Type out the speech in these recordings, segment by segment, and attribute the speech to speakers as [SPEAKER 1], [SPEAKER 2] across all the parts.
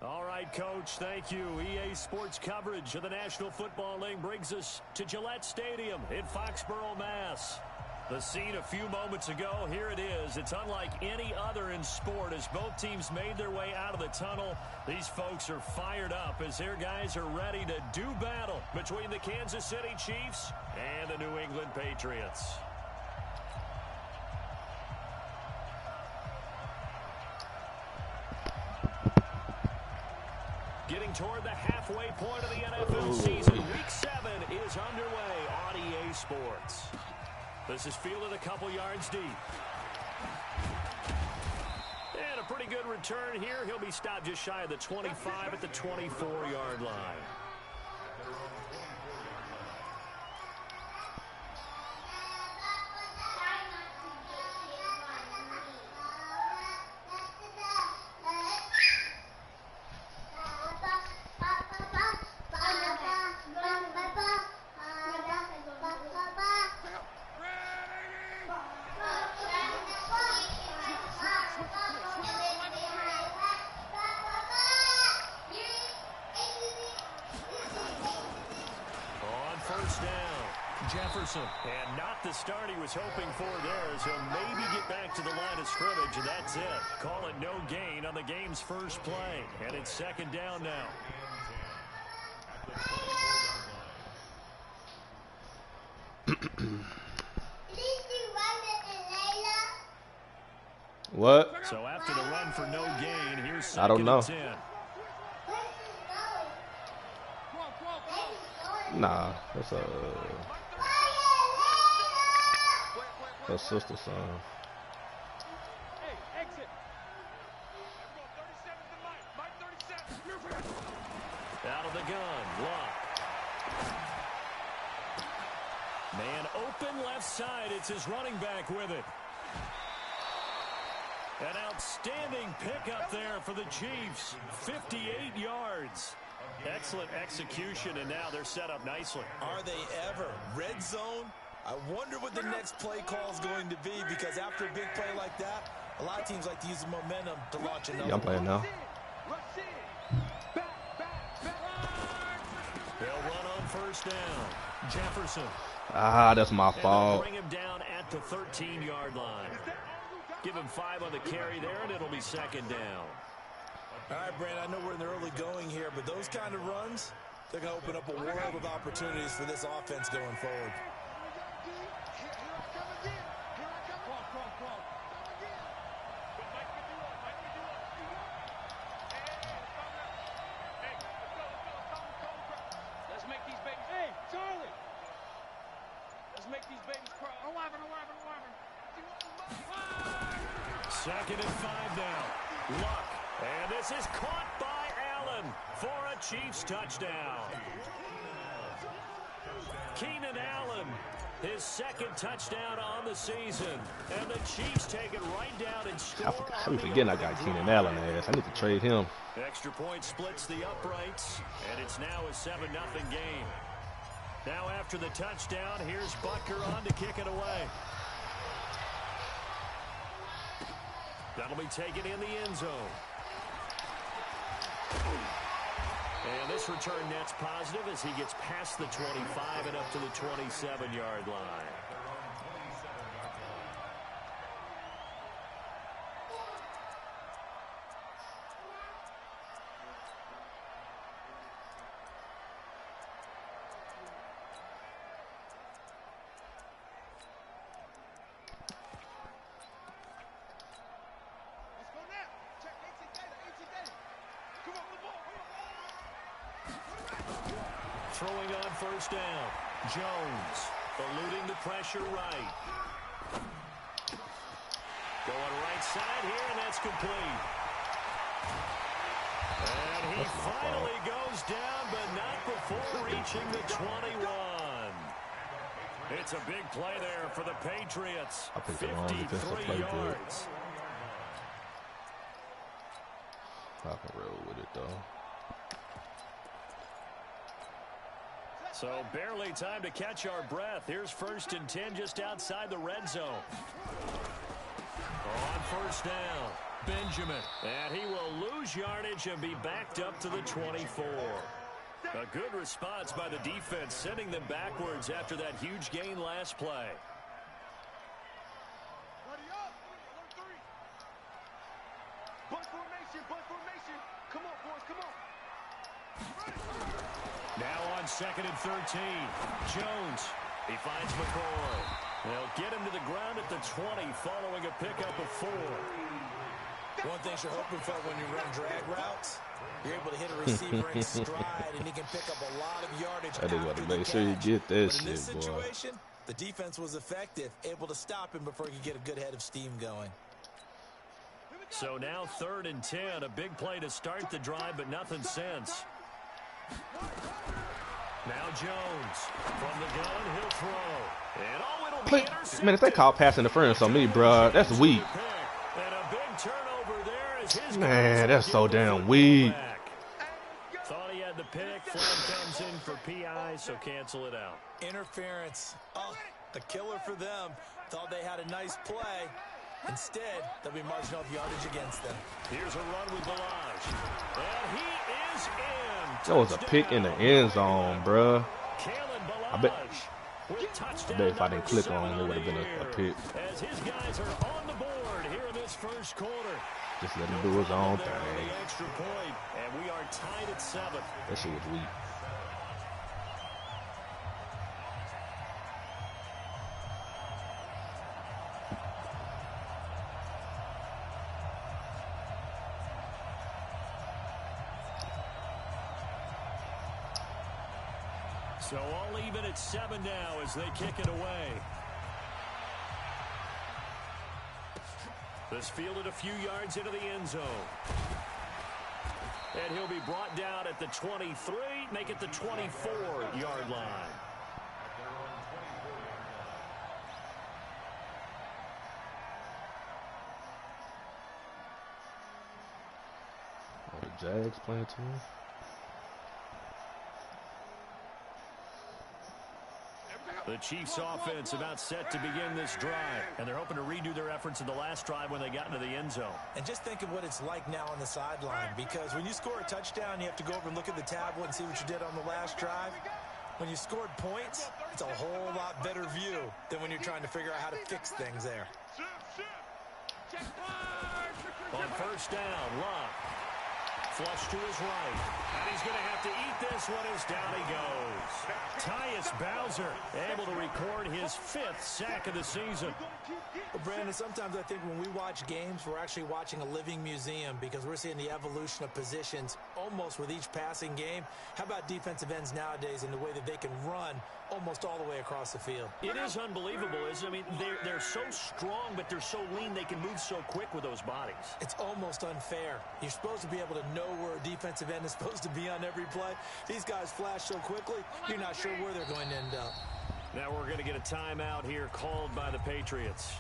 [SPEAKER 1] All right, Coach, thank you. EA Sports coverage of the National Football League brings us to Gillette Stadium in Foxborough, Mass. The scene a few moments ago, here it is. It's unlike any other in sport as both teams made their way out of the tunnel. These folks are fired up as their guys are ready to do battle between the Kansas City Chiefs and the New England Patriots. Getting toward the halfway point of the NFL season. Week 7 is underway on EA Sports. This is fielded a couple yards deep. And a pretty good return here. He'll be stopped just shy of the 25 at the 24-yard line. And not the start he was hoping for there, so maybe get back to the line of scrimmage, and that's it. Call it no gain on the game's first play, and it's second down now.
[SPEAKER 2] What?
[SPEAKER 1] So after the run for no gain, here's second
[SPEAKER 2] I don't know.
[SPEAKER 1] and 10.
[SPEAKER 2] Nah, that's her sister's son.
[SPEAKER 1] Out of the gun, Luck. Man open left side. It's his running back with it. An outstanding pickup there for the Chiefs. 58 yards. Excellent execution, and now they're set up nicely.
[SPEAKER 3] Are they ever? Red zone? I wonder what the next play call is going to be, because after a big play like that, a lot of teams like to use the momentum to launch another.
[SPEAKER 2] Yeah, I'm playing now.
[SPEAKER 1] They'll run on first down. Jefferson.
[SPEAKER 2] Ah, that's my fault.
[SPEAKER 1] Bring him down at the 13-yard line. Give him 5 on the carry there, and it'll be second down.
[SPEAKER 3] All right, Brandon, I know we're in the early going here, but those kind of runs, they're going to open up a world of opportunities for this offense going forward.
[SPEAKER 1] Second and 5 now. Luck. And this is caught by Allen for a Chiefs touchdown. Keenan Allen, his second touchdown on the season. And the Chiefs take it right down and score.
[SPEAKER 2] I be forgetting I got Keenan Allen ass. I need to trade him.
[SPEAKER 1] Extra point splits the uprights, and it's now a 7-0 game. Now after the touchdown, here's Butker on to kick it away. That'll be taken in the end zone. And this return net's positive as he gets past the 25 and up to the 27-yard line. Throwing on first down. Jones eluding the pressure right. Going right side here, and that's complete. And he finally goes down, but not before reaching the 21. It's a big play there for the Patriots. 53 yards.
[SPEAKER 2] I can roll with it, though.
[SPEAKER 1] So barely time to catch our breath. Here's first and 10 just outside the red zone. On first down, Benjamin. And he will lose yardage and be backed up to the 24. A good response by the defense, sending them backwards after that huge gain last play.
[SPEAKER 4] Come on, boys, come on.
[SPEAKER 1] Now on 2nd and 13. Jones. He finds McCoy. They'll get him to the ground at the 20 following a pickup of 4.
[SPEAKER 3] One thing you're hoping for when you run drag routes, you're able to hit a receiver in stride, and he can pick up a lot of yardage.
[SPEAKER 2] I think got to make sure you get that
[SPEAKER 3] but in this
[SPEAKER 2] shit,
[SPEAKER 3] situation, the defense was effective, able to stop him before he could get a good head of steam going.
[SPEAKER 1] So now 3rd and 10, a big play to start the drive, but nothing since. Now Jones from the gun, he'll throw. And it'll be intercepted.
[SPEAKER 2] Man, if they call pass interference on me, bro, that's weak.
[SPEAKER 1] And a big turnover there as his
[SPEAKER 2] Man, that's so damn weak.
[SPEAKER 1] Thought he had the pick. Flag comes in for PI, so cancel it out.
[SPEAKER 3] Interference. Oh, a killer for them. Thought they had a nice play. Instead, they'll be marching off yardage against them.
[SPEAKER 1] Here's a run with Balaj. And he is in.
[SPEAKER 2] That was a pick in the end zone, bruh. I bet if I didn't click on it, it would have been a pick.
[SPEAKER 1] As his guys are on the board here in this first quarter.
[SPEAKER 2] Just let him do his own thing.
[SPEAKER 1] Extra point, and we are tied at 7.
[SPEAKER 2] That shit was weak.
[SPEAKER 1] So all even at 7 now as they kick it away. This fielded a few yards into the end zone. And he'll be brought down at the 23, make it the 24-yard line.
[SPEAKER 2] Oh, the Jags playing too.
[SPEAKER 1] The Chiefs offense about set to begin this drive, and they're hoping to redo their efforts in the last drive when they got into the end zone.
[SPEAKER 3] And just think of what it's like now on the sideline, because when you score a touchdown, you have to go over and look at the tablet and see what you did on the last drive. When you scored points, it's a whole lot better view than when you're trying to figure out how to fix things there.
[SPEAKER 1] On first down, Love. Flush to his right. And he's going to have to eat this one as down he goes. Tyus Bowser able to record his 5th sack of the season.
[SPEAKER 3] Well, Brandon, sometimes I think when we watch games, we're actually watching a living museum because we're seeing the evolution of positions almost with each passing game. How about defensive ends nowadays and the way that they can run almost all the way across the field?
[SPEAKER 1] It is unbelievable, isn't it? I mean, they're so strong, but they're so lean. They can move so quick with those bodies.
[SPEAKER 3] It's almost unfair. You're supposed to be able to know where a defensive end is supposed to be on every play. These guys flash so quickly, you're not sure where they're going to end up.
[SPEAKER 1] Now we're going to get a timeout here called by the Patriots.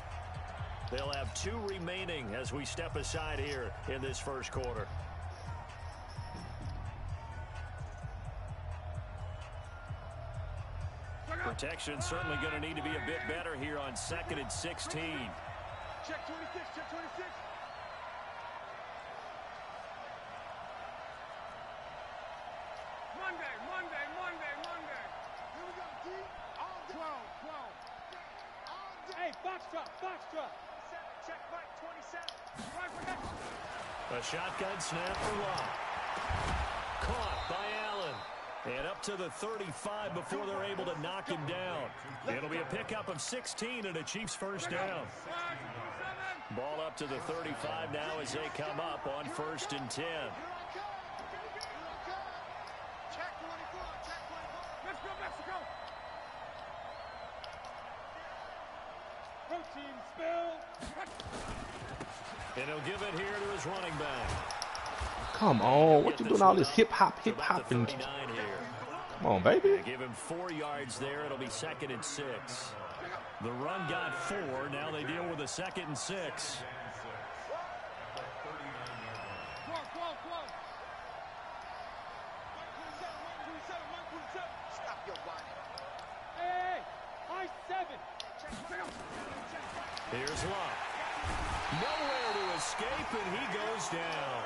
[SPEAKER 1] They'll have 2 remaining as we step aside here in this first quarter. Protection certainly going to need to be a bit better here on 2nd and 16.
[SPEAKER 4] Check 26, check 26. Monday. Here we go, D. All 12. Hey, box drop. Check right, 27. Right protection.
[SPEAKER 1] A shotgun snap for Love. Caught by Allen. And up to the 35 before they're able to knock him down. It'll be a pickup of 16 and a Chiefs first down. Ball up to the 35 now as they come up on 1st and 10.
[SPEAKER 4] Let's go, Mexico. Protein spill.
[SPEAKER 1] And he'll give it here to his running back.
[SPEAKER 2] Come on, what you doing all this hip hop and come on, baby.
[SPEAKER 1] They give him 4 yards there. It'll be 2nd and 6. The run got 4. Now they deal with a 2nd and 6.
[SPEAKER 4] Stop your whining. Hey, I 7.
[SPEAKER 1] Here's Love. Nowhere to escape, and he goes down.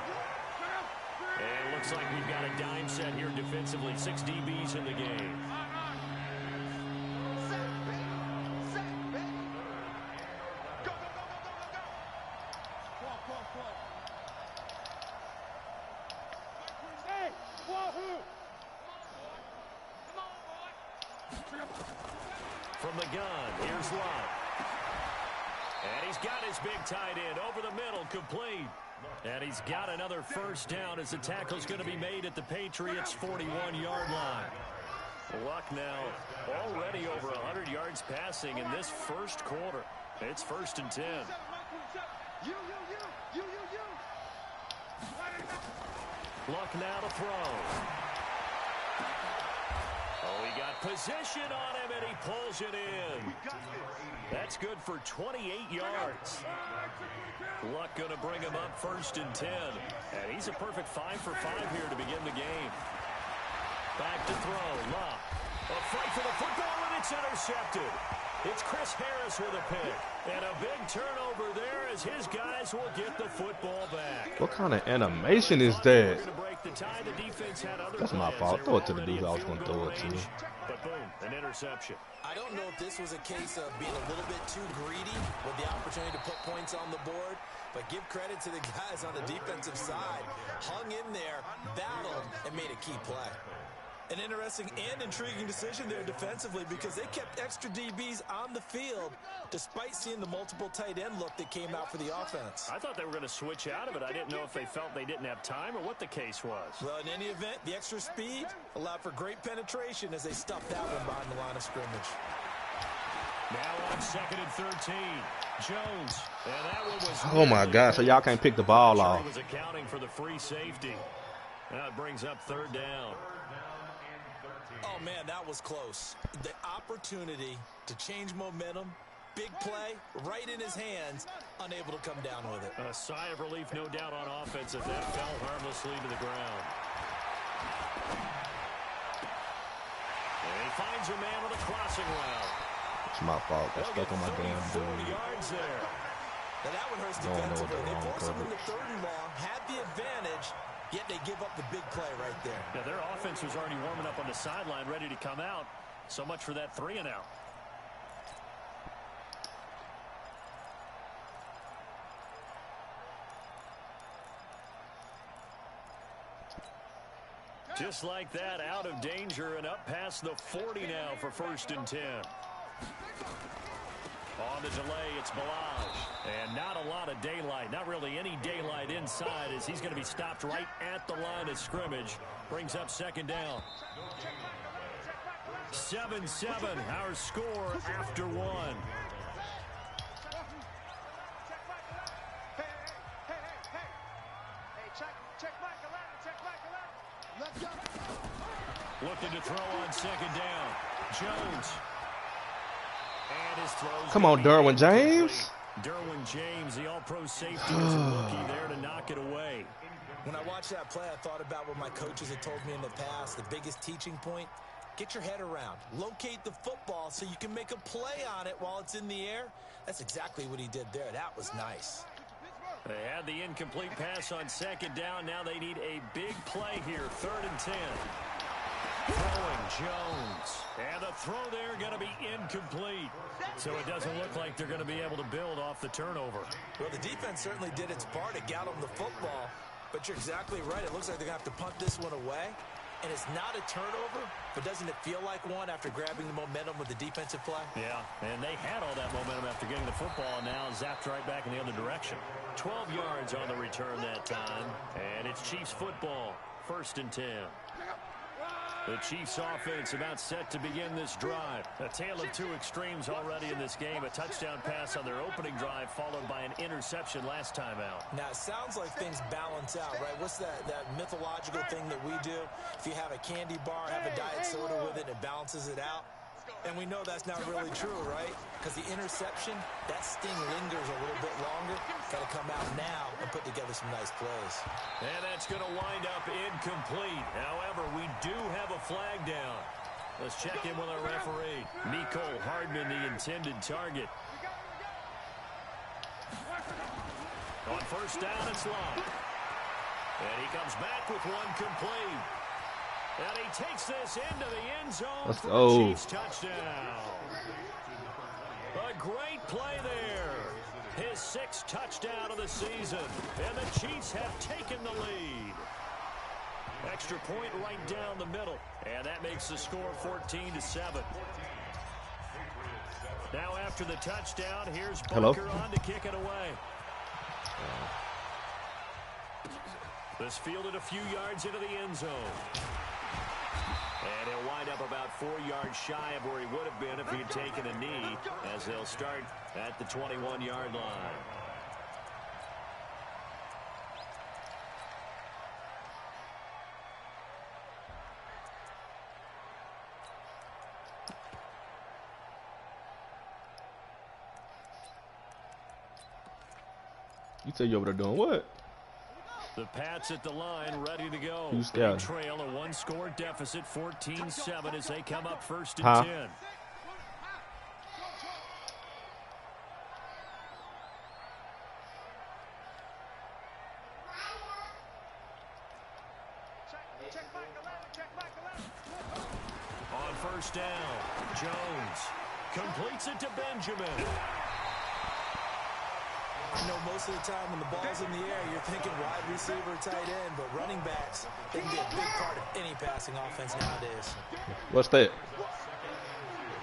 [SPEAKER 1] And it looks like we've got a dime set here defensively. 6 DBs in the game. From the gun, here's Love. And he's got his big tight end over the middle, complete. And he's got another first down as the tackle's going to be made at the Patriots' 41-yard line. Luck now already over 100 yards passing in this first quarter. It's 1st and 10. Luck now to throw. Oh, he got position on him, and he pulls it in. That's good for 28 yards. Luck going to bring him up 1st and 10. And he's a perfect 5 for 5 here to begin the game. Back to throw. Luck. A fight for the football, and it's intercepted. It's Chris Harris with a pick. And a big turnover there as his guys will get the football back.
[SPEAKER 2] What kind of animation is that?
[SPEAKER 1] That's
[SPEAKER 2] my fault. Throw it to the dude I was going to throw it to.
[SPEAKER 1] But boom, an interception.
[SPEAKER 3] I don't know if this was a case of being a little bit too greedy with the opportunity to put points on the board, but give credit to the guys on the defensive side. Hung in there, battled, and made a key play. An interesting and intriguing decision there defensively because they kept extra DBs on the field despite seeing the multiple tight end look that came out for the offense.
[SPEAKER 1] I thought they were going to switch out of it. I didn't know if they felt they didn't have time or what the case was.
[SPEAKER 3] Well, in any event, the extra speed allowed for great penetration as they stuffed that one behind the line of scrimmage.
[SPEAKER 1] Now on 2nd and 13. Jones. And that one was
[SPEAKER 2] oh, my God. So y'all can't pick the ball off.
[SPEAKER 1] Was accounting for the free safety. Now it brings up 3rd down.
[SPEAKER 3] Oh, man, that was close. The opportunity to change momentum, big play, right in his hands, unable to come down with it.
[SPEAKER 1] A sigh of relief, no doubt, on offense if that fell harmlessly to the ground. And he finds a man with a crossing route.
[SPEAKER 2] It's my fault. I stuck on my damn dude.
[SPEAKER 3] Yards there. Now that one hurts defensively. They forced him into 3rd and long, had the advantage, yet they give up the big play right there.
[SPEAKER 1] Yeah, their offense was already warming up on the sideline, ready to come out. So much for that 3 and out. Just like that, out of danger and up past the 40 now for 1st and 10. On the delay, it's Balaj. And not a lot of daylight. Not really any daylight inside as he's going to be stopped right at the line of scrimmage. Brings up 2nd down. 7-7, our score after 1. Looking to throw on 2nd down. Jones. And his throws.
[SPEAKER 2] Come on, Derwin James.
[SPEAKER 1] Derwin James, the all-pro safety, was a rookie there to knock it away.
[SPEAKER 3] When I watched that play, I thought about what my coaches had told me in the past. The biggest teaching point, get your head around. Locate the football so you can make a play on it while it's in the air. That's exactly what he did there. That was nice.
[SPEAKER 1] They had the incomplete pass on 2nd down. Now they need a big play here. 3rd and 10. Throwing Jones. And the throw there going to be incomplete. So it doesn't look like they're going to be able to build off the turnover.
[SPEAKER 3] Well, the defense certainly did its part to get them the football. But you're exactly right. It looks like they're going to have to punt this one away. And it's not a turnover, but doesn't it feel like one after grabbing the momentum with the defensive play?
[SPEAKER 1] Yeah, and they had all that momentum after getting the football, and now zapped right back in the other direction. 12 yards on the return that time, and it's Chiefs football, 1st and 10. The Chiefs offense about set to begin this drive. A tale of 2 extremes already in this game. A touchdown pass on their opening drive followed by an interception last time out.
[SPEAKER 3] Now, it sounds like things balance out, right? What's that mythological thing that we do? If you have a candy bar, have a diet soda with it, it balances it out. And we know that's not really true, right? Because the interception, that sting lingers a little bit longer. Got to come out now and put together some nice plays.
[SPEAKER 1] And that's going to wind up incomplete. However, we do have a flag down. Let's check in with our referee. Mecole Hardman, the intended target. On first down, it's long. And he comes back with one complete. And he takes this into the end zone for a Chiefs touchdown. A great play there. His 6th touchdown of the season. And the Chiefs have taken the lead. Extra point right down the middle. And that makes the score 14-7. Now after the touchdown, here's Bunker on to kick it away. This fielded a few yards into the end zone. And he'll wind up about 4 yards shy of where he would have been if he'd taken a knee, as they'll start at the 21-yard line.
[SPEAKER 2] You said you over there doing what?
[SPEAKER 1] The Pats at the line, ready to go.
[SPEAKER 2] Big
[SPEAKER 1] trail, a one-score deficit, 14-7 as they come up first and 10. On first down, Jones completes it to Benjamin.
[SPEAKER 3] You know, most of the time when the ball's in the air, you're thinking wide receiver, tight end, but running backs, they can be a big part of any passing offense nowadays.
[SPEAKER 2] What's that?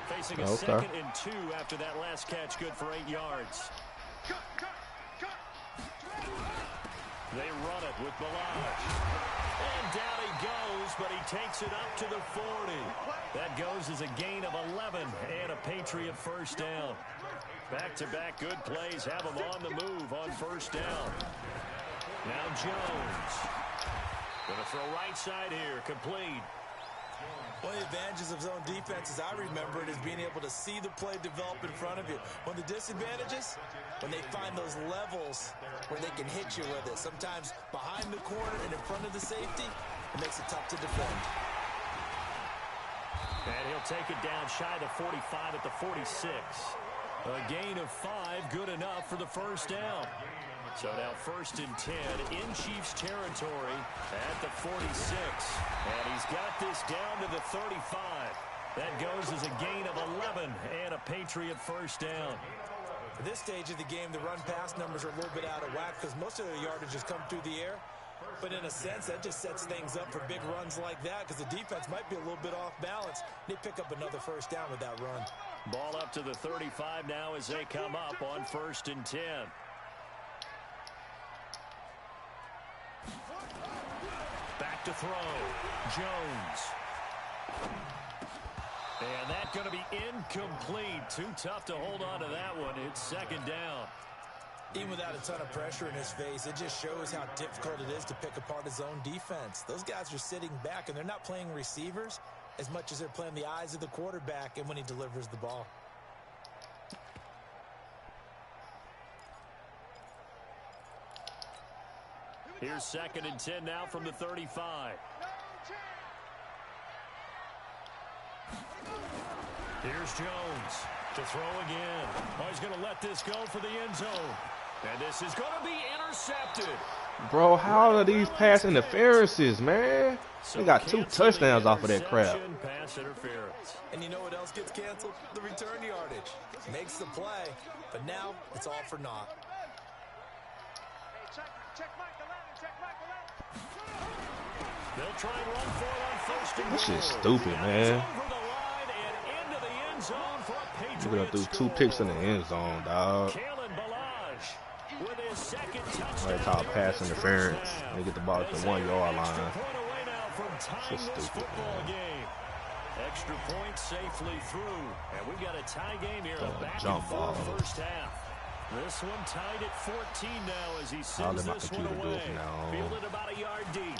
[SPEAKER 1] Facing a 2nd and 2 after that last catch, good for 8 yards. They run it with Balaj. And down he goes, but he takes it up to the 40. That goes as a gain of 11 and a Patriot first down. Back-to-back good plays have him on the move on first down. Now Jones. Going to throw right side here, complete.
[SPEAKER 3] One of the advantages of zone defense, as I remember it, is being able to see the play develop in front of you. One of the disadvantages, when they find those levels where they can hit you with it. Sometimes behind the corner and in front of the safety, it makes it tough to defend.
[SPEAKER 1] And he'll take it down shy of 45 at the 46. A gain of 5, good enough for the first down. So now first and 10 in Chiefs territory at the 46. And he's got this down to the 35. That goes as a gain of 11 and a Patriot first down.
[SPEAKER 3] At this stage of the game, the run-pass numbers are a little bit out of whack because most of the yardage has come through the air. But in a sense, that just sets things up for big runs like that because the defense might be a little bit off balance. They pick up another first down with that run.
[SPEAKER 1] Ball up to the 35 now as they come up on first and 10. Back to throw. Jones. And that's going to be incomplete. Too tough to hold on to that one. It's second down.
[SPEAKER 3] Even without a ton of pressure in his face, it just shows how difficult it is to pick apart his own defense. Those guys are sitting back, and they're not playing receivers as much as they're playing the eyes of the quarterback and when he delivers the ball.
[SPEAKER 1] Here's second and 10 now from the 35. Here's Jones to throw again. Oh, he's going to let this go for the end zone. And this is going to be intercepted.
[SPEAKER 2] Bro, how are these pass interferences, man? They got 2 touchdowns off of that crap.
[SPEAKER 1] Pass interference.
[SPEAKER 3] And you know what else gets canceled? The return yardage. Makes the play, but now it's all for naught.
[SPEAKER 1] They'll try and run for it on first and goal.
[SPEAKER 2] This shit's stupid, man. We're going to do 2 picks in the end zone, dog. They call pass interference. They get the ball at the 1-yard line. It's stupid, man.
[SPEAKER 1] Extra point safely through. And we've got a tie game here. A back
[SPEAKER 2] jump
[SPEAKER 1] and
[SPEAKER 2] ball.
[SPEAKER 1] forth first half. This one tied at 14 now as he sends this one away. Fielded about a yard deep.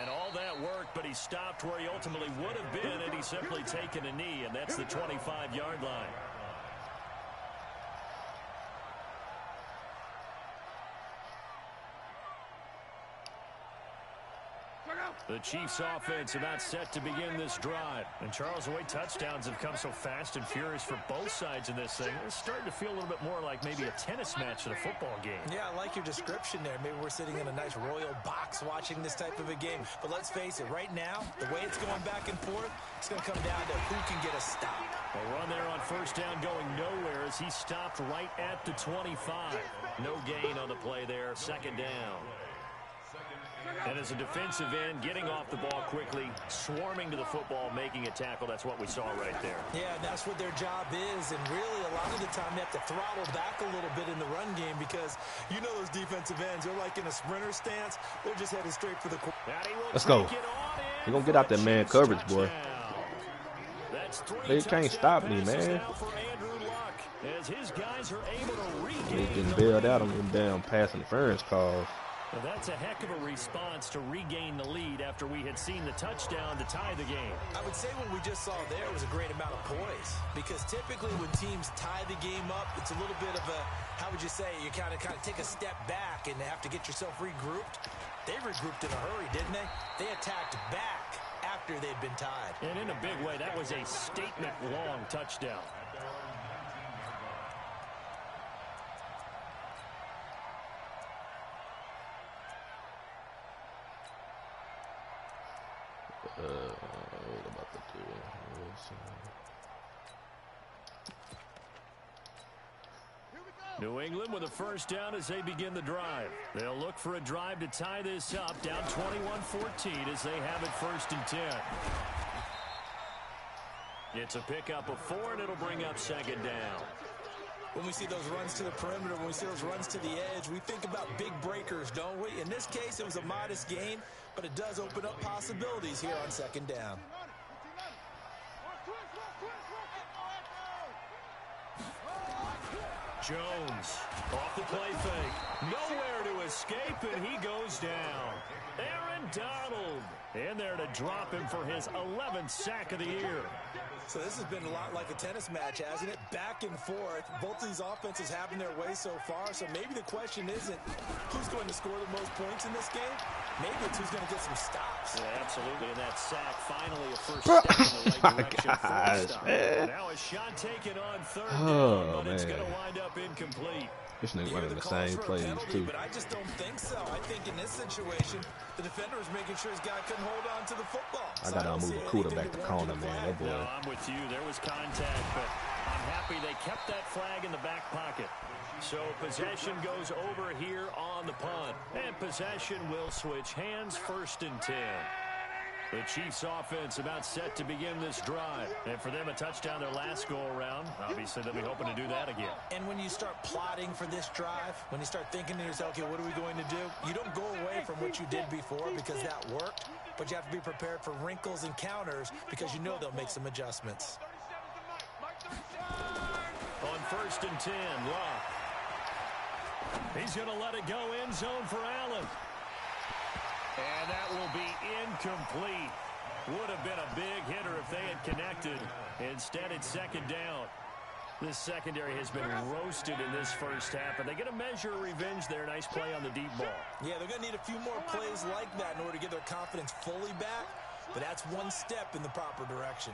[SPEAKER 1] And all that worked, but he stopped where he ultimately would have been had he simply taken a knee, and that's the 25-yard line. The Chiefs offense about set to begin this drive. And Charles, the way touchdowns have come so fast and furious for both sides in this thing, it's starting to feel a little bit more like maybe a tennis match than a football game.
[SPEAKER 3] Yeah, I like your description there. Maybe we're sitting in a nice royal box watching this type of a game. But let's face it, right now, the way it's going back and forth, it's going to come down to who can get a stop.
[SPEAKER 1] A run there on first down going nowhere as he stopped right at the 25. No gain on the play there, second down. And as a defensive end, getting off the ball quickly, swarming to the football, making a tackle. That's what we saw right there.
[SPEAKER 3] Yeah, that's what their job is. And really, a lot of the time, they have to throttle back a little bit in the run game because you know those defensive ends, they're like in a sprinter stance. They're just headed straight for the quarter.
[SPEAKER 2] Let's go. You're going to get out that man coverage, boy. They can't stop me, man. He's getting bailed out on them damn pass interference calls.
[SPEAKER 1] Well, that's a heck of a response to regain the lead after we had seen the touchdown to tie the game.
[SPEAKER 3] I would say what we just saw there was a great amount of poise because typically when teams tie the game up, it's a little bit of a, how would you say, you kind of take a step back and have to get yourself regrouped. They regrouped in a hurry, didn't they? They attacked back after they'd been tied.
[SPEAKER 1] And in a big way, that was a statement-long touchdown.
[SPEAKER 2] What about the two?
[SPEAKER 1] New England with a first down as they begin the drive. They'll look for a drive to tie this up, down 21-14 as they have it first and 10. It's a pickup of 4, and it'll bring up second down.
[SPEAKER 3] When we see those runs to the perimeter, when we see those runs to the edge, we think about big breakers, don't we? In this case, it was a modest gain, but it does open up possibilities here on second down.
[SPEAKER 1] Jones off the play fake. Nowhere to escape, and he goes down. Aaron Donald in there to drop him for his 11th sack of the year.
[SPEAKER 3] So this has been a lot like a tennis match, hasn't it? Back and forth. Both of these offenses having their way so far. So maybe the question isn't who's going to score the most points in this game. Maybe it's who's going to get some stops.
[SPEAKER 1] Yeah, absolutely. And that sack, finally a first step in the right direction for a stop. Now a shot taken on third down, but it's going to wind up incomplete.
[SPEAKER 2] This nigga running the same plays, too.
[SPEAKER 3] But I just don't think so. I think in this situation, the defender was making sure his guy couldn't hold on to the football.
[SPEAKER 2] I got to move a cooler back to corner, man. That boy.
[SPEAKER 1] No, I'm with you. There was contact, but I'm happy they kept that flag in the back pocket. So possession goes over here on the punt. And possession will switch hands, first and 10. The Chiefs offense about set to begin this drive. And for them, a touchdown their last go-around. Obviously, they'll be hoping to do that again.
[SPEAKER 3] And when you start plotting for this drive, when you start thinking to yourself, okay, what are we going to do? You don't go away from what you did before because that worked. But you have to be prepared for wrinkles and counters because you know they'll make some adjustments.
[SPEAKER 1] On first and 10, Locke. He's going to let it go end zone for Allen. And that will be incomplete. Would have been a big hitter if they had connected. Instead, it's second down. This secondary has been roasted in this first half, and they get a measure of revenge there. Nice play on the deep ball.
[SPEAKER 3] Yeah, they're going to need a few more plays like that in order to get their confidence fully back, but that's one step in the proper direction.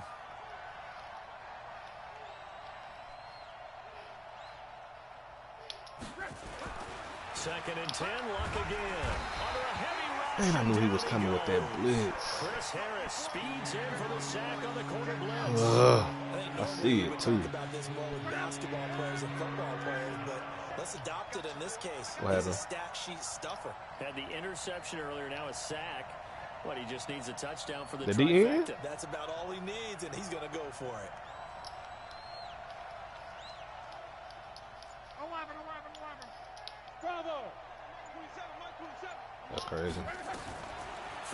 [SPEAKER 1] Second and 10, Luck again. Under a heavy rush.
[SPEAKER 2] Man, I knew he was coming with that blitz.
[SPEAKER 1] Chris Harris speeds in for the sack on the corner blitz.
[SPEAKER 2] I see it too.
[SPEAKER 3] About this more with basketball players and football players, but let's adopt it in this case.
[SPEAKER 2] He's
[SPEAKER 3] a stat sheet stuffer.
[SPEAKER 1] Had the interception earlier, now a sack. What, he just needs a touchdown for the
[SPEAKER 2] Did he end?
[SPEAKER 1] trifecta.
[SPEAKER 3] That's about all he needs, and he's going to go for it.
[SPEAKER 4] 11. Bravo. 27, Mike 27.
[SPEAKER 2] That's crazy.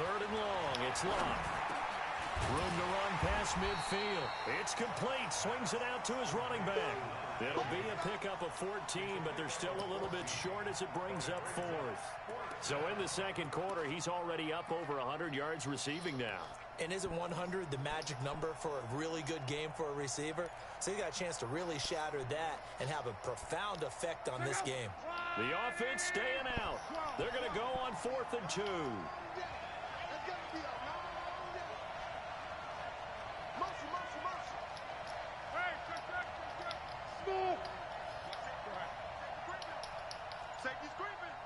[SPEAKER 1] Third and long, it's Locke. Room to run past midfield. It's complete. Swings it out to his running back. It'll be a pickup of 14, but they're still a little bit short as it brings up fourth. So in the second quarter, he's already up over 100 yards receiving now.
[SPEAKER 3] And isn't 100 the magic number for a really good game for a receiver? So he got a chance to really shatter that and have a profound effect on this game.
[SPEAKER 1] The offense staying out. They're going to go on 4th and 2.
[SPEAKER 5] be a long day. Motion, motion, motion.
[SPEAKER 4] Hey, check. Small.
[SPEAKER 5] Safety's creeping.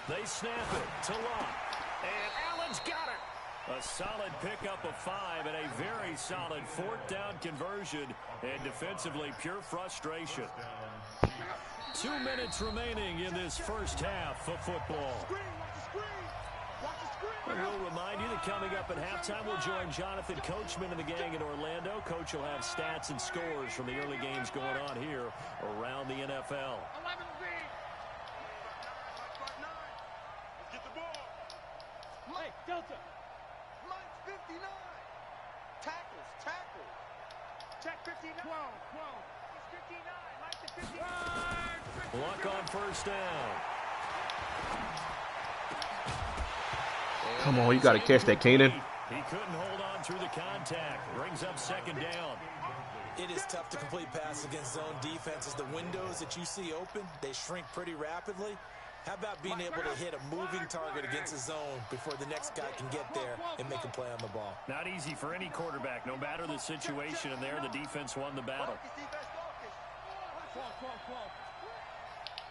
[SPEAKER 1] They snap it to Locke. And Allen's got it. A solid pickup of 5 and a very solid 4th down conversion. And defensively, pure frustration. 2 minutes remaining in this first half of football. And we'll remind you that coming up at halftime, we'll join Jonathan Coachman and the gang in Orlando. Coach will have stats and scores from the early games going on here around the NFL.
[SPEAKER 4] 11B.
[SPEAKER 5] Get the ball.
[SPEAKER 4] Hey, Delta.
[SPEAKER 5] Mike's 59. Tackles.
[SPEAKER 4] Check 59. 12. He's 59. Mike the 59.
[SPEAKER 1] Luck on first down.
[SPEAKER 2] Come on, you got to catch that, Keenan.
[SPEAKER 1] He couldn't hold on through the contact. Brings up 2nd down.
[SPEAKER 3] It is tough to complete passes against zone defenses. The windows that you see open, they shrink pretty rapidly. How about being able to hit a moving target against a zone before the next guy can get there and make a play on the ball?
[SPEAKER 1] Not easy for any quarterback, no matter the situation. And there, the defense won the battle.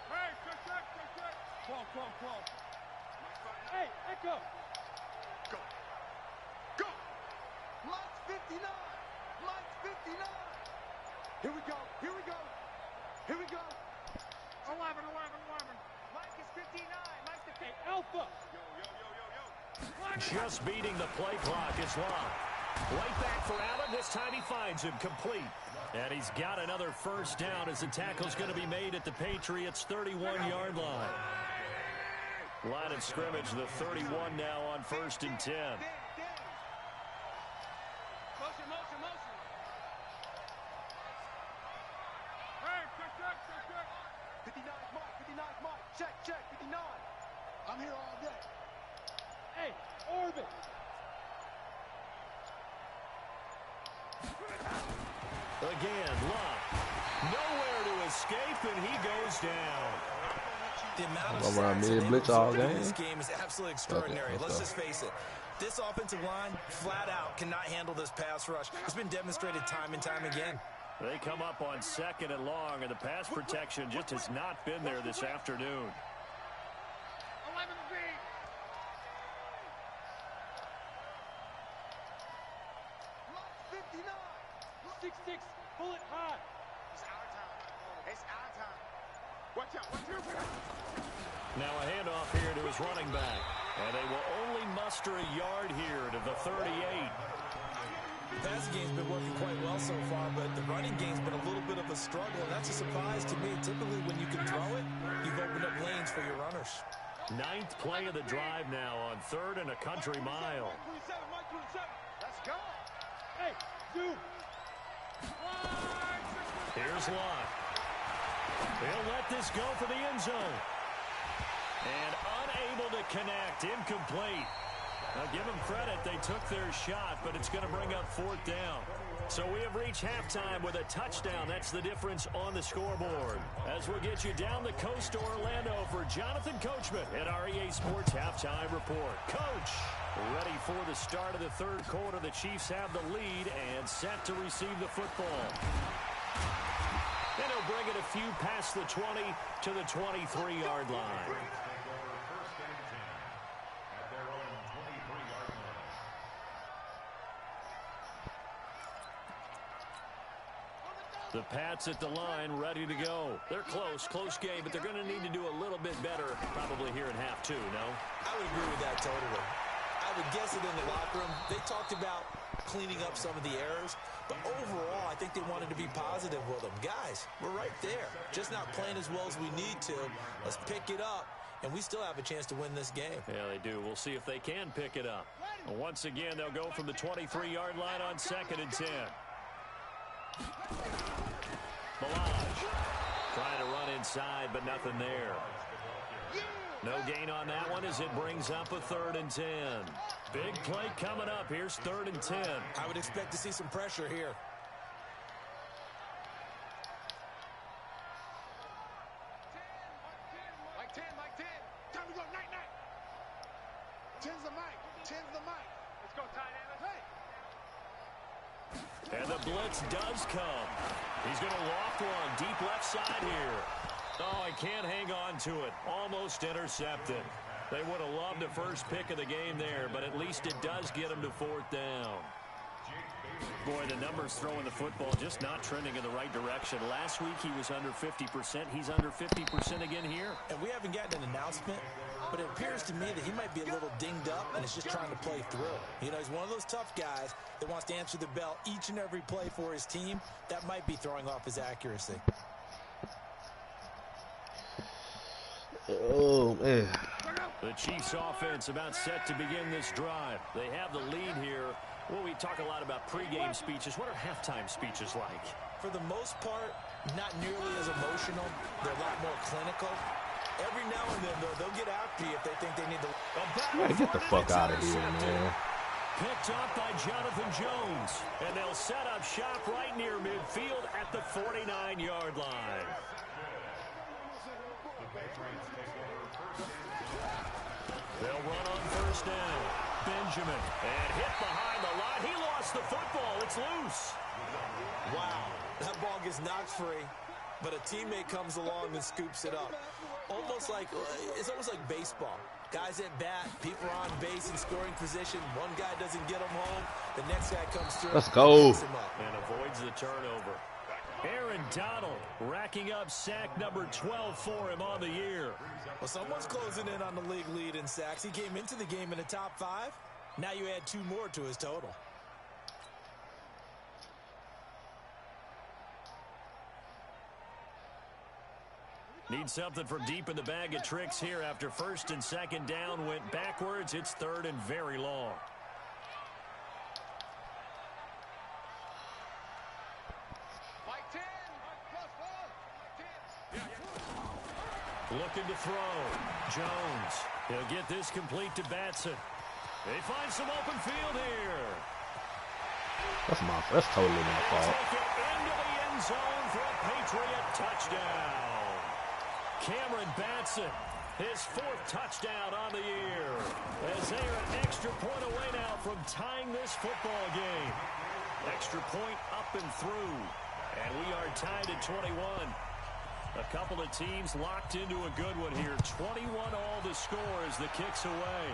[SPEAKER 4] Hey, check. 12. Hey, Echo.
[SPEAKER 5] Go. Mike's 59. Mike's 59. Here we go.
[SPEAKER 4] 11. Mike is 59. Mike the 59. Hey, Alpha.
[SPEAKER 5] Yo.
[SPEAKER 1] Just beating the play clock. It's Locke. Right back for Allen. This time he finds him complete. And he's got another first down as the tackle's going to be made at the Patriots' 31-yard line. Line of scrimmage, the 31 now on 1st and 10.
[SPEAKER 4] Motion. Hey, check.
[SPEAKER 5] 59 Mike. Check. 59. I'm here all day.
[SPEAKER 4] Hey, Orbit.
[SPEAKER 1] Again, Locke. Nowhere to escape, and he goes down.
[SPEAKER 3] The amount of
[SPEAKER 2] Go around
[SPEAKER 3] sacks
[SPEAKER 2] mid
[SPEAKER 3] and
[SPEAKER 2] blitz all
[SPEAKER 3] in
[SPEAKER 2] game.
[SPEAKER 3] this game is absolutely extraordinary.
[SPEAKER 2] Okay,
[SPEAKER 3] Let's
[SPEAKER 2] so.
[SPEAKER 3] just face it. This offensive line, flat out, cannot handle this pass rush. It's been demonstrated time and time again.
[SPEAKER 1] They come up on 2nd and long, and the pass protection just has not been there this afternoon.
[SPEAKER 4] 11B.
[SPEAKER 5] 59.
[SPEAKER 4] 6-6. Pull it high.
[SPEAKER 5] It's our time. Watch out.
[SPEAKER 1] Now a handoff here to his running back. And they will only muster a yard here to the 38.
[SPEAKER 3] The passing game's been working quite well so far, but the running game's been a little bit of a struggle, and that's a surprise to me. Typically, when you can throw it, you've opened up lanes for your runners.
[SPEAKER 1] 9th play of the drive now on 3rd and a country mile.
[SPEAKER 4] Mike 27.
[SPEAKER 5] Let's go.
[SPEAKER 4] Hey, dude.
[SPEAKER 1] Here's Locke. He'll let this go for the end zone. And unable to connect. Incomplete. Now, give them credit. They took their shot, but it's going to bring up 4th down. So we have reached halftime with a touchdown. That's the difference on the scoreboard. As we'll get you down the coast to Orlando for Jonathan Coachman at our EA Sports Halftime Report. Coach, ready for the start of the 3rd quarter. The Chiefs have the lead and set to receive the football. And he'll bring it a few past the 20 to the 23-yard line. The Pats at the line, ready to go. They're close game, but they're going to need to do a little bit better probably here in half 2, no?
[SPEAKER 3] I would agree with that totally. I would guess it in the locker room. They talked about cleaning up some of the errors, but overall, I think they wanted to be positive with them. Guys, we're right there. Just not playing as well as we need to. Let's pick it up, and we still have a chance to win this game.
[SPEAKER 1] Yeah, they do. We'll see if they can pick it up. And once again, they'll go from the 23-yard line on 2nd and 10. Balaj trying to run inside, but nothing there. No gain on that one as it brings up a 3rd and 10. Big play coming up. Here's 3rd and 10.
[SPEAKER 3] I would expect to see some pressure here.
[SPEAKER 5] Mike 10. Time to go. Night. Tens the mic. Tens the mic.
[SPEAKER 4] Let's go, tight end. Hey.
[SPEAKER 1] And the blitz does come. He's going to loft one deep left side here. Oh, he can't hang on to it. Almost intercepted. They would have loved the first pick of the game there, but at least it does get him to fourth down. Boy, the numbers throwing the football just not trending in the right direction. Last week he was under 50%. He's under 50% again here.
[SPEAKER 3] And we haven't gotten an announcement, but it appears to me that he might be a little dinged up and is just trying to play through. You know, he's one of those tough guys that wants to answer the bell each and every play for his team. That might be throwing off his accuracy.
[SPEAKER 2] Oh, man.
[SPEAKER 1] The Chiefs offense about set to begin this drive. They have the lead here. Well, we talk a lot about pregame speeches. What are halftime speeches like?
[SPEAKER 3] For the most part, not nearly as emotional. They're a lot more clinical. Every now and then, though, they'll get after you if they think they need to.
[SPEAKER 2] Man, get the fuck out of here, man.
[SPEAKER 1] Picked up by Jonathan Jones. And they'll set up shop right near midfield at the 49-yard line. They'll run on first down. Benjamin. And hit behind the line. He lost the football. It's loose.
[SPEAKER 3] Wow. That ball gets knocked free, but a teammate comes along and scoops it up. It's almost like baseball. Guys at bat, people are on base in scoring position. One guy doesn't get him home. The next guy comes through.
[SPEAKER 2] Let's go.
[SPEAKER 3] Picks him up.
[SPEAKER 1] And avoids the turnover. Aaron Donald racking up sack number 12 for him on the year.
[SPEAKER 3] Well, someone's closing in on the league lead in sacks. He came into the game in the top 5. Now you add 2 more to his total.
[SPEAKER 1] Need something from deep in the bag of tricks here after first and second down went backwards. It's third and very long. Looking to throw. Jones. He'll get this complete to Batson. They find some open field here.
[SPEAKER 2] That's totally my fault.
[SPEAKER 1] Take it into the end zone for a Patriot touchdown. Cameron Batson, his 4th touchdown on the year. As they are an extra point away now from tying this football game. Extra point up and through. And we are tied at 21. A couple of teams locked into a good one here. 21 all the score as the kick's away.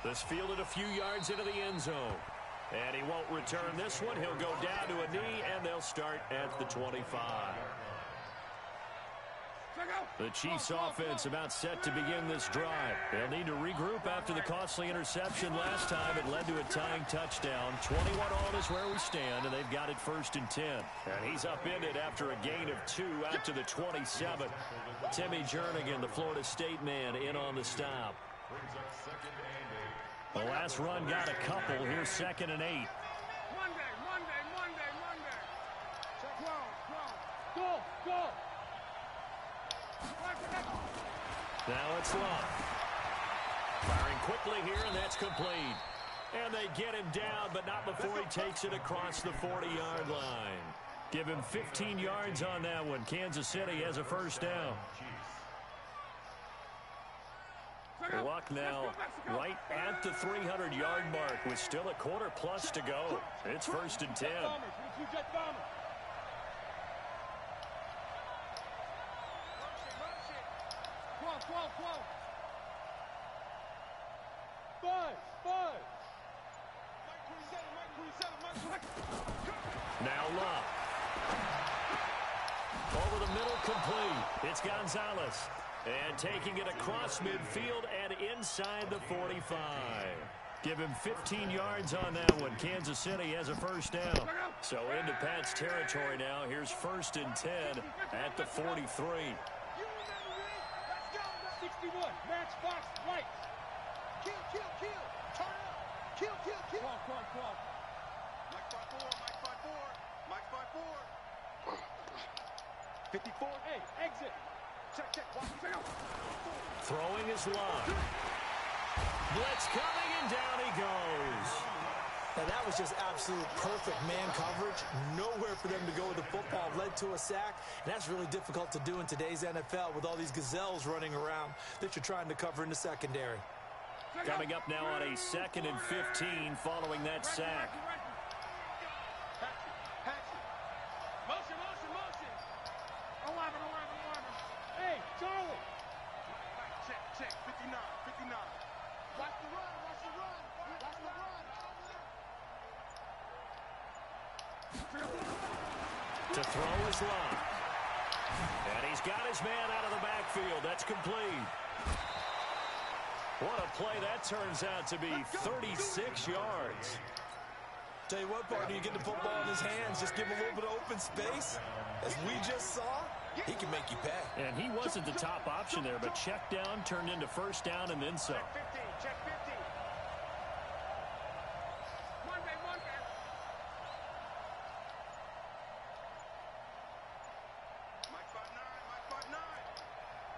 [SPEAKER 1] This fielded a few yards into the end zone. And he won't return this one. He'll go down to a knee, and they'll start at the 25. The Chiefs offense about set to begin this drive. They'll need to regroup after the costly interception last time. It led to a tying touchdown. 21 all is where we stand, and they've got it first and 10. And he's upended after a gain of 2 out to the 27. Timmy Jernigan, the Florida State man, in on the stop. The last run got a couple. Here's 2nd and 8.
[SPEAKER 4] Monday. Check Go.
[SPEAKER 1] Now it's Love. Firing quickly here, and that's complete. And they get him down, but not before he takes it across the 40-yard line. Give him 15 yards on that one. Kansas City has a first down. Luck now right at the 300-yard mark with still a quarter plus to go. It's first and 10. Now Love. Over the middle, complete. It's Gonzalez. And taking it across midfield and inside the 45. Give him 15 yards on that one. Kansas City has a first down. So into Pat's territory now. Here's first and 10 at the 43.
[SPEAKER 4] 61. Match box right. Kill. Turn up. Kill. Cross.
[SPEAKER 5] Mike 5-4. 54.
[SPEAKER 4] Hey, exit.
[SPEAKER 5] Check. Watch.
[SPEAKER 1] Throwing is Love. Blitz coming, and down he goes.
[SPEAKER 3] Now that was just absolute perfect man coverage. Nowhere for them to go with the football. Led to a sack. And that's really difficult to do in today's NFL with all these gazelles running around that you're trying to cover in the secondary.
[SPEAKER 1] Coming up now on a 2nd and 15 following that sack.
[SPEAKER 4] Motion. 11. Hey, Charlie. Check. 59. Watch the run.
[SPEAKER 1] To throw is Locke. And he's got his man out of the backfield. That's complete. What a play that turns out to be, 36 yards.
[SPEAKER 3] Tell you what, partner, you get the football in his hands, just give him a little bit of open space. As we just saw, he can make you pay.
[SPEAKER 1] And he wasn't the top option there, but check down turned into first down and then some.
[SPEAKER 4] Check 50. Monday. Mike 5'9".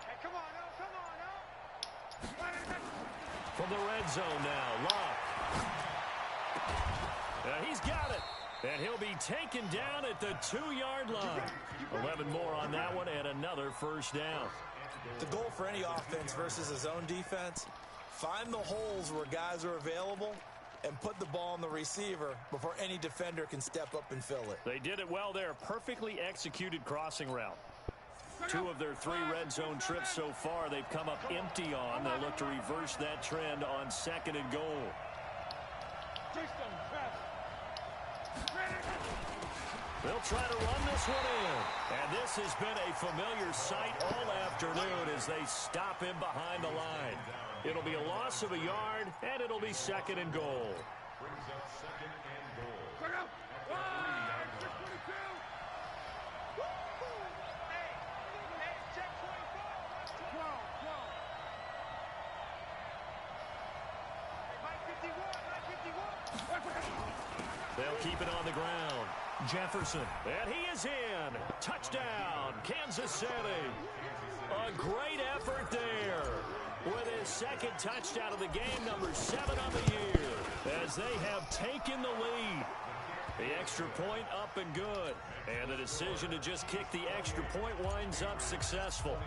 [SPEAKER 4] Hey, come on, no.
[SPEAKER 1] From the red zone now, Locke. He's got it. And he'll be taken down at the 2-yard line. 11 more on that one and another first down.
[SPEAKER 3] The goal for any offense versus a zone defense, find the holes where guys are available and put the ball on the receiver before any defender can step up and fill it.
[SPEAKER 1] They did it well there. Perfectly executed crossing route. 2 of their 3 red zone trips so far they've come up empty on. They'll look to reverse that trend on 2nd and goal. They'll try to run this one in. And this has been a familiar sight all afternoon as they stop him behind the line. It'll be a loss of a yard, and it'll be 2nd and goal.
[SPEAKER 4] Brings up 2nd and goal.
[SPEAKER 1] They'll keep it on the ground. Jefferson, and he is in. Touchdown, Kansas City. A great effort there with his 2nd touchdown of the game, number 7 on the year, as they have taken the lead. The extra point up and good, and the decision to just kick the extra point winds up successful.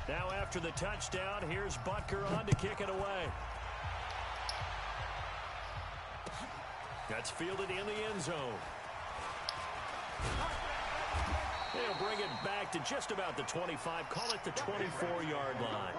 [SPEAKER 1] Now after the touchdown, here's Butker on to kick it away. That's fielded in the end zone. They'll bring it back to just about the 25. Call it the 24-yard line.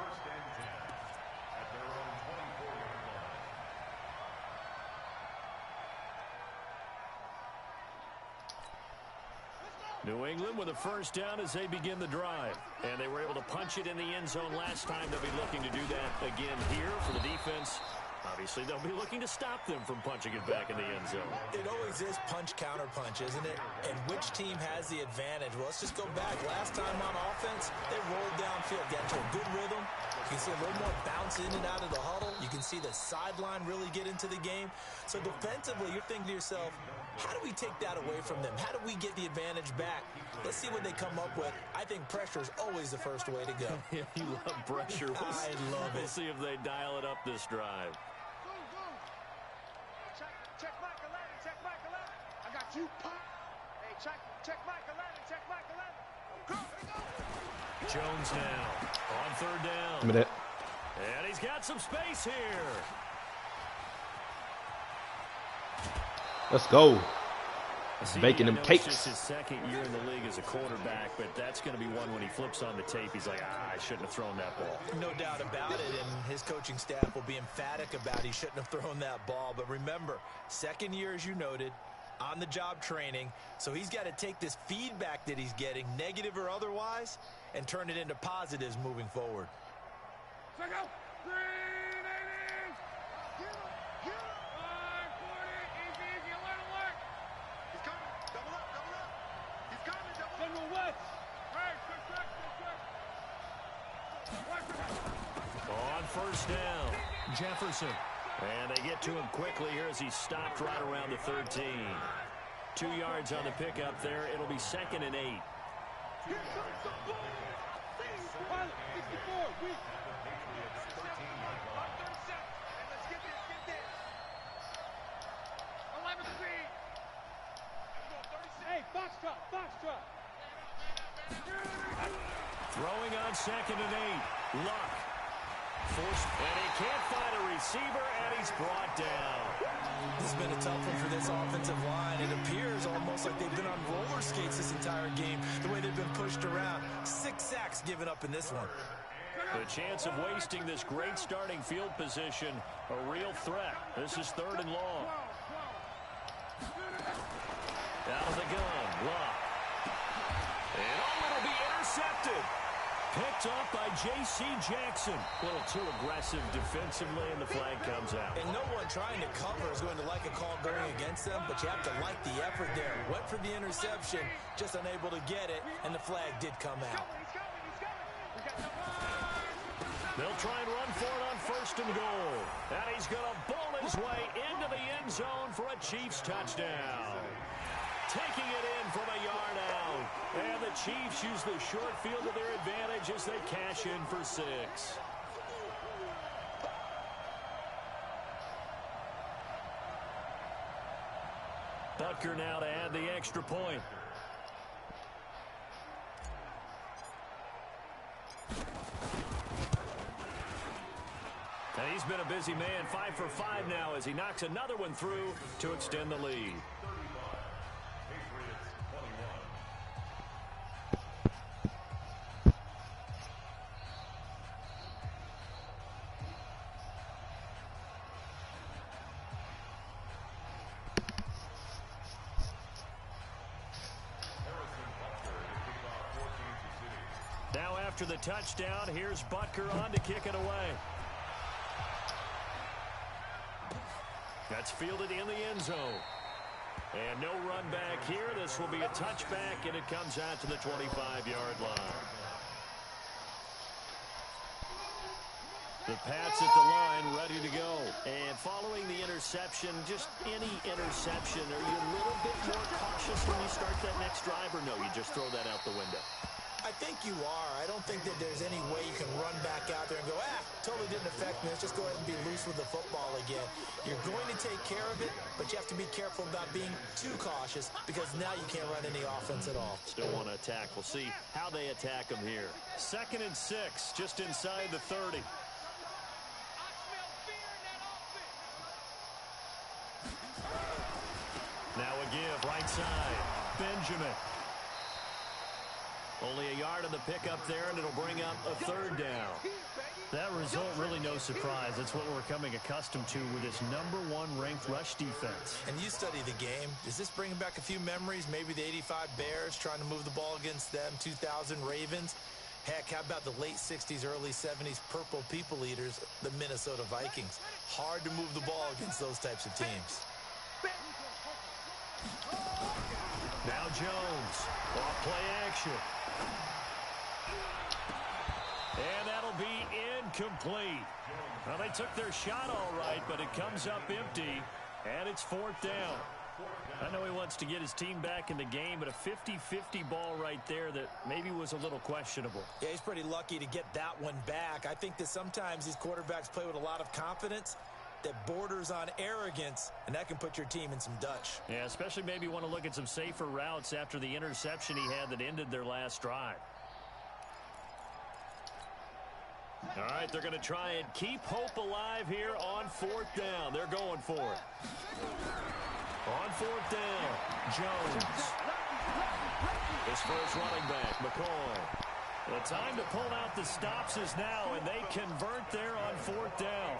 [SPEAKER 1] New England with a first down as they begin the drive. And they were able to punch it in the end zone last time. They'll be looking to do that again here for the defense. Obviously, they'll be looking to stop them from punching it back in the end zone.
[SPEAKER 3] It always is punch-counter-punch, isn't it? And which team has the advantage? Well, let's just go back. Last time on offense, they rolled downfield, got into a good rhythm. You can see a little more bounce in and out of the huddle. You can see the sideline really get into the game. So defensively, you're thinking to yourself, how do we take that away from them? How do we get the advantage back? Let's see what they come up with. I think pressure is always the first way to go.
[SPEAKER 1] Yeah, you love pressure.
[SPEAKER 3] I love it.
[SPEAKER 1] We'll see if they dial it up this drive.
[SPEAKER 4] Check Mike 11. I got you. Hey, check Mike 11. Go.
[SPEAKER 1] Jones now on 3rd down.
[SPEAKER 2] Give me that.
[SPEAKER 1] And he's got some space here.
[SPEAKER 2] Let's go.
[SPEAKER 1] See,
[SPEAKER 2] Baking them cakes.
[SPEAKER 1] It's just his 2nd year in the league as a quarterback, but that's going to be one when he flips on the tape. He's like, I shouldn't have thrown that ball.
[SPEAKER 3] No doubt about it, and his coaching staff will be emphatic about he shouldn't have thrown that ball. But remember, 2nd year, as you noted, on-the-job training, so he's got to take this feedback that he's getting, negative or otherwise, and turn it into positives moving forward.
[SPEAKER 4] Check out. 3 ladies. Get 540. Easy. Let him work. He's coming. Double up. He's coming. Double up. Hey, quick.
[SPEAKER 1] On 1st down, Jefferson. And they get to him quickly here as he's stopped right around the 13. 2 yards on the pickup there. It'll be 2nd and 8.
[SPEAKER 4] Here comes the ball. 64. Let's get this. 11 feet. Hey, box truck.
[SPEAKER 1] Throwing on 2nd and 8. Luck. And he can't find a receiver, and he's brought down.
[SPEAKER 3] This has been a tough one for this offensive line. It appears almost like they've been on roller skates this entire game, the way they've been pushed around. 6 sacks given up in this one.
[SPEAKER 1] The chance of wasting this great starting field position, a real threat. This is 3rd and long. Out of the gun, Love. And it'll be intercepted. Picked off by J.C. Jackson. A little too aggressive defensively, and the flag comes out.
[SPEAKER 3] And no one trying to cover is going to like a call going against them, but you have to like the effort there. Went for the interception, just unable to get it, and the flag did come out.
[SPEAKER 1] They'll try and run for it on 1st and goal. And he's going to bowl his way into the end zone for a Chiefs touchdown. Taking it in from a yard out. And the Chiefs use the short field to their advantage as they cash in for 6. Butker now to add the extra point. And he's been a busy man, 5 for 5 now as he knocks another one through to extend the lead. Now after the touchdown, here's Butker on to kick it away. That's fielded in the end zone. And no run back here. This will be a touchback, and it comes out to the 25-yard line. The Pats at the line, ready to go. And following the interception, just any interception, are you a little bit more cautious when you start that next drive, or no, you just throw that out the window?
[SPEAKER 3] I think you are. I don't think that there's any way you can run back out there and go, totally didn't affect me. Let's just go ahead and be loose with the football again. You're going to take care of it, but you have to be careful about being too cautious because now you can't run any offense at all.
[SPEAKER 1] Still want to attack. We'll see how they attack them here. 2nd and 6, just inside the 30. Now a give, right side. Benjamin. Only a yard on the pickup there, and it'll bring up a 3rd down. That result, really no surprise. That's what we're becoming accustomed to with this #1 ranked rush defense.
[SPEAKER 3] And you study the game. Does this bring back a few memories? Maybe the 85 Bears trying to move the ball against them, 2000 Ravens. Heck, how about the late 60s, early 70s Purple People Eaters, the Minnesota Vikings? Hard to move the ball against those types of teams.
[SPEAKER 1] Now Jones, off play action. And that'll be incomplete. Well, they took their shot all right, but it comes up empty, and it's 4th down. I know he wants to get his team back in the game, but a 50-50 ball right there that maybe was a little questionable.
[SPEAKER 3] Yeah, he's pretty lucky to get that one back. I think that sometimes these quarterbacks play with a lot of confidence that borders on arrogance, and that can put your team in some Dutch.
[SPEAKER 1] Yeah, especially maybe want to look at some safer routes after the interception he had that ended their last drive. All right, they're going to try and keep hope alive here on 4th down. They're going for it. On 4th down, Jones. This for his running back, McCoy. The time to pull out the stops is now, and they convert there on 4th down.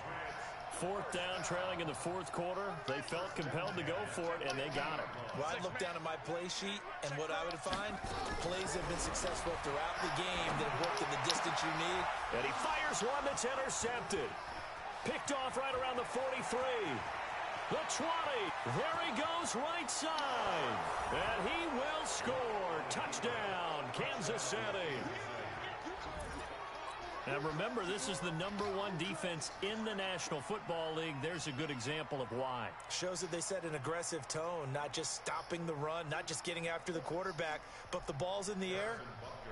[SPEAKER 1] 4th down, trailing in the 4th quarter. They felt compelled to go for it, and they got it.
[SPEAKER 3] Well, I'd look down at my play sheet, and what I would find, plays have been successful throughout the game that have worked in the distance you need.
[SPEAKER 1] And he fires one that's intercepted. Picked off right around the 43. The 20. There he goes right side. And he will score. Touchdown, Kansas City. Now remember, this is the #1 defense in the National Football League. There's a good example of why.
[SPEAKER 3] Shows that they set an aggressive tone, not just stopping the run, not just getting after the quarterback, but the ball's in the air.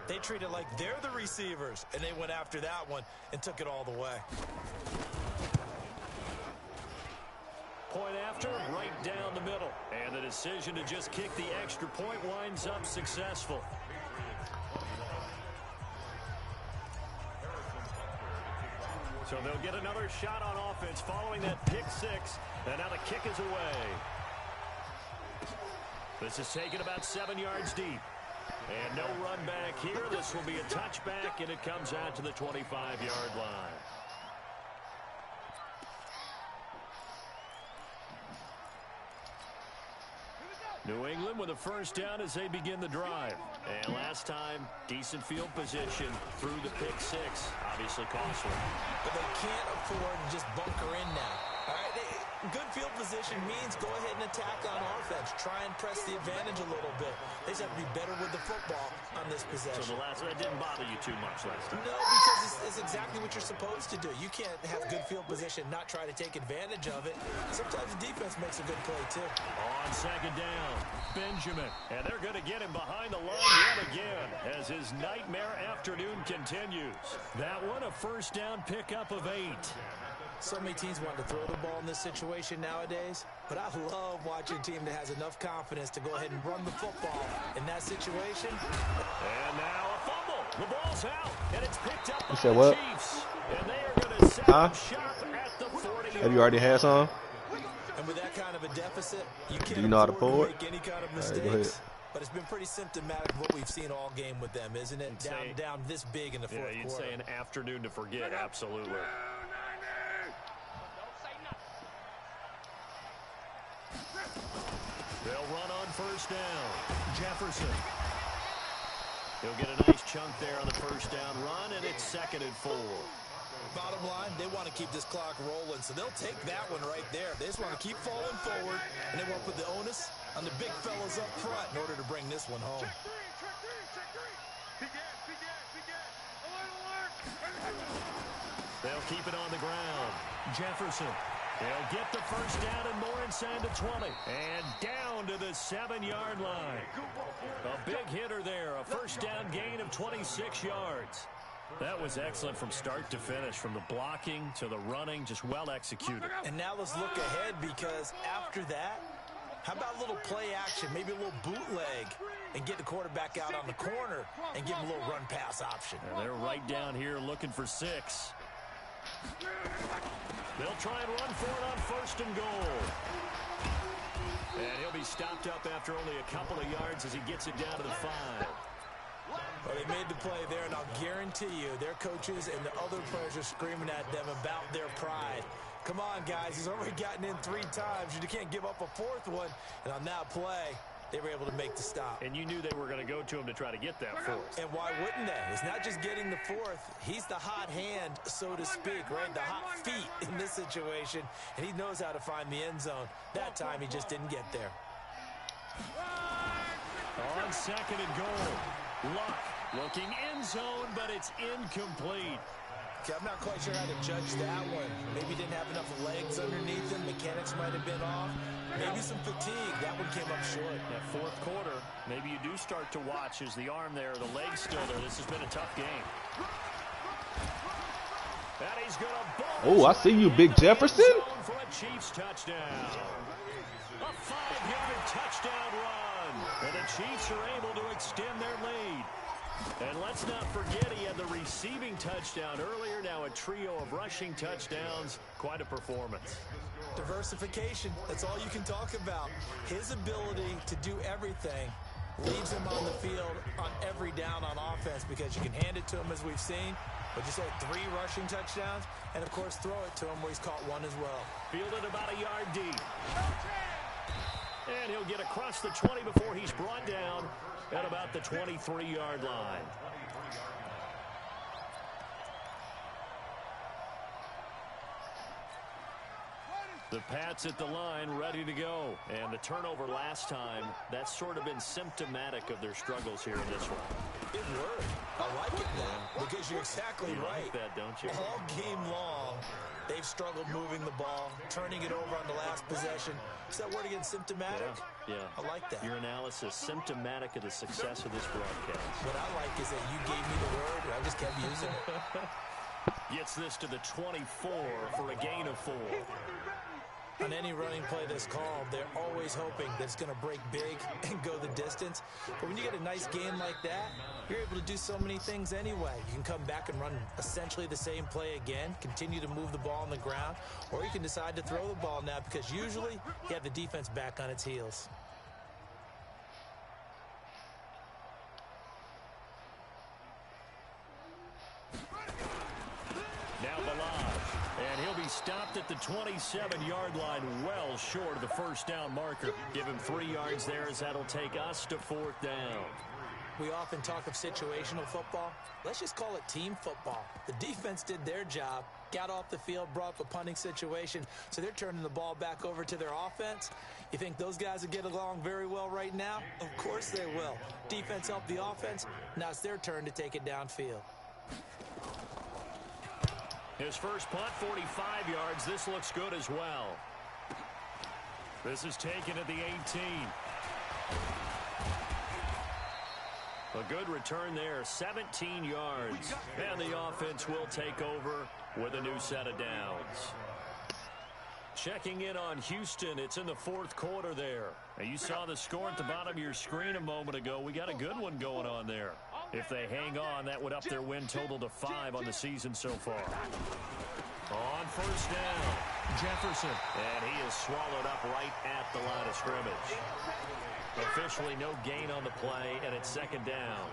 [SPEAKER 3] They treat it like they're the receivers, and they went after that one and took it all the way.
[SPEAKER 1] Point after, right down the middle. And the decision to just kick the extra point winds up successful. So they'll get another shot on offense following that pick six. And now the kick is away. This is taken about 7 yards deep. And no run back here. This will be a touchback, and it comes out to the 25-yard line. New England with a first down as they begin the drive. And last time, decent field position through the pick six. Obviously costly.
[SPEAKER 3] But they can't afford to just bunker in now. All right, good field position means go ahead and attack on offense. Try and press the advantage a little bit. They just have to be better with the football on this possession.
[SPEAKER 1] So that didn't bother you too much last time?
[SPEAKER 3] No, because it's exactly what you're supposed to do. You can't have good field position, not try to take advantage of it. Sometimes the defense makes a good play, too.
[SPEAKER 1] On second down, Benjamin. And they're going to get him behind the line yet again as his nightmare afternoon continues. That one, a first down pickup of 8.
[SPEAKER 3] So many teams want to throw the ball in this situation nowadays, but I love watching a team that has enough confidence to go ahead and run the football in that situation.
[SPEAKER 1] And now a fumble. The ball's out, and it's picked up by
[SPEAKER 2] said
[SPEAKER 1] the
[SPEAKER 2] what?
[SPEAKER 1] Chiefs. And they are going to set up shop at the 40.
[SPEAKER 2] Have you already had some?
[SPEAKER 3] And with that kind of a deficit, you can't
[SPEAKER 2] Do you know how to pour it?
[SPEAKER 3] make any kind of
[SPEAKER 2] All right, go
[SPEAKER 3] mistakes.
[SPEAKER 2] ahead.
[SPEAKER 3] But it's been pretty symptomatic of what we've seen all game with them, isn't it? Down this big in the fourth
[SPEAKER 1] Yeah, you'd
[SPEAKER 3] quarter.
[SPEAKER 1] say an afternoon to forget, absolutely. They'll run on first down. Jefferson. He'll get a nice chunk there on the first down run, and it's 2nd and 4.
[SPEAKER 3] Bottom line, they want to keep this clock rolling, so they'll take that one right there. They just want to keep falling forward, and they want to put the onus on the big fellas up front in order to bring this one home.
[SPEAKER 1] They'll keep it on the ground. Jefferson. They'll get the first down and more inside the 20. And down to the 7-yard line. A big hitter there. A first down gain of 26 yards. That was excellent from start to finish, from the blocking to the running, just well executed.
[SPEAKER 3] And now let's look ahead, because after that, how about a little play action, maybe a little bootleg, and get the quarterback out on the corner and give him a little run-pass option.
[SPEAKER 1] And they're right down here looking for 6. They'll try and run for it on 1st and goal. And he'll be stopped up after only a couple of yards as he gets it down to the 5.
[SPEAKER 3] Well, they made the play there, and I'll guarantee you their coaches and the other players are screaming at them about their pride. Come on, guys. He's already gotten in 3 times. You can't give up a 4th one. And on that play, they were able to make the stop.
[SPEAKER 1] And you knew they were going to go to him to try to get that 4th.
[SPEAKER 3] And why wouldn't they? It's not just getting the 4th. He's the hot hand, so to speak, right? The hot feet in this situation. And he knows how to find the end zone. That time, he just didn't get there.
[SPEAKER 1] On 2nd and goal. Luck looking end zone, but it's incomplete.
[SPEAKER 3] Okay, I'm not quite sure how to judge that one. Maybe didn't have enough legs underneath him. Mechanics might have been off. Maybe some fatigue. That one came up short.
[SPEAKER 1] That 4th quarter, maybe you do start to watch as the arm there, the leg's still there. This has been a tough game. And he's going to
[SPEAKER 2] Oh, I see you, Big Jefferson.
[SPEAKER 1] For a Chiefs touchdown. A 5-yard touchdown run. And the Chiefs are able to extend their lead. And let's not forget he had the receiving touchdown earlier. Now a trio of rushing touchdowns. Quite a performance.
[SPEAKER 3] Diversification. That's all you can talk about. His ability to do everything leaves him on the field on every down on offense, because you can hand it to him, as we've seen. But you say 3 rushing touchdowns, and of course throw it to him where he's caught 1 as well.
[SPEAKER 1] Fielded about a yard deep. And he'll get across the 20 before he's brought down at about the 23-yard line. The Pats at the line, ready to go. And the turnover last time, that's sort of been symptomatic of their struggles here in this one.
[SPEAKER 3] It worked. I like it now, because you're exactly right.
[SPEAKER 1] You like that, don't you?
[SPEAKER 3] All game long, they've struggled moving the ball, turning it over on the last possession. Is that word again, symptomatic?
[SPEAKER 1] Yeah.
[SPEAKER 3] I like that.
[SPEAKER 1] Your analysis, symptomatic of the success of this broadcast.
[SPEAKER 3] What I like is that you gave me the word, and I just kept using it.
[SPEAKER 1] Gets this to the 24 for a gain of 4.
[SPEAKER 3] On any running play that's called, they're always hoping that it's going to break big and go the distance. But when you get a nice game like that, you're able to do so many things anyway. You can come back and run essentially the same play again, continue to move the ball on the ground, or you can decide to throw the ball now because usually you have the defense back on its heels.
[SPEAKER 1] And he'll be stopped at the 27-yard line, well short of the first down marker. Give him 3 yards there as that'll take us to 4th down.
[SPEAKER 3] We often talk of situational football. Let's just call it team football. The defense did their job, got off the field, brought up a punting situation, so they're turning the ball back over to their offense. You think those guys will get along very well right now? Of course they will. Defense helped the offense. Now it's their turn to take it downfield.
[SPEAKER 1] His first punt, 45 yards. This looks good as well. This is taken at the 18. A good return there, 17 yards. And the offense will take over with a new set of downs. Checking in on Houston, it's in the 4th quarter there. And you saw the score at the bottom of your screen a moment ago. We got a good one going on there. If they hang on, that would up their win total to 5 on the season so far. On first down, Jefferson. And he is swallowed up right at the line of scrimmage. Officially no gain on the play, and it's 2nd down.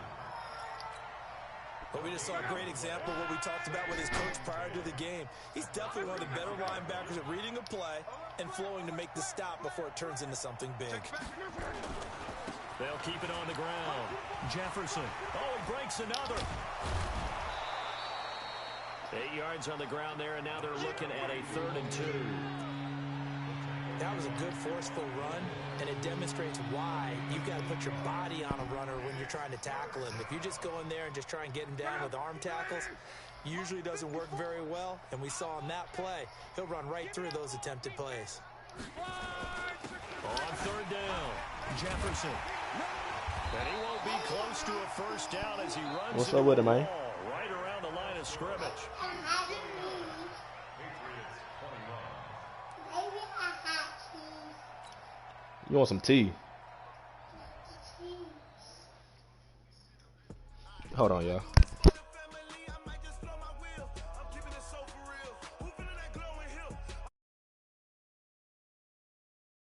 [SPEAKER 3] But we just saw a great example of what we talked about with his coach prior to the game. He's definitely one of the better linebackers at reading a play and flowing to make the stop before it turns into something big.
[SPEAKER 1] They'll keep it on the ground. Jefferson. Oh, he breaks another. 8 yards on the ground there, and now they're looking at a 3rd and 2.
[SPEAKER 3] That was a good forceful run, and it demonstrates why you've got to put your body on a runner when you're trying to tackle him. If you just go in there and just try and get him down with arm tackles, usually doesn't work very well, and we saw in that play, he'll run right through those attempted plays.
[SPEAKER 1] On 3rd down, Jefferson. And he won't be close to a first down as he runs.
[SPEAKER 2] What's up with him, man?
[SPEAKER 1] Right around the line of scrimmage.
[SPEAKER 2] You want some tea? Hold on, y'all.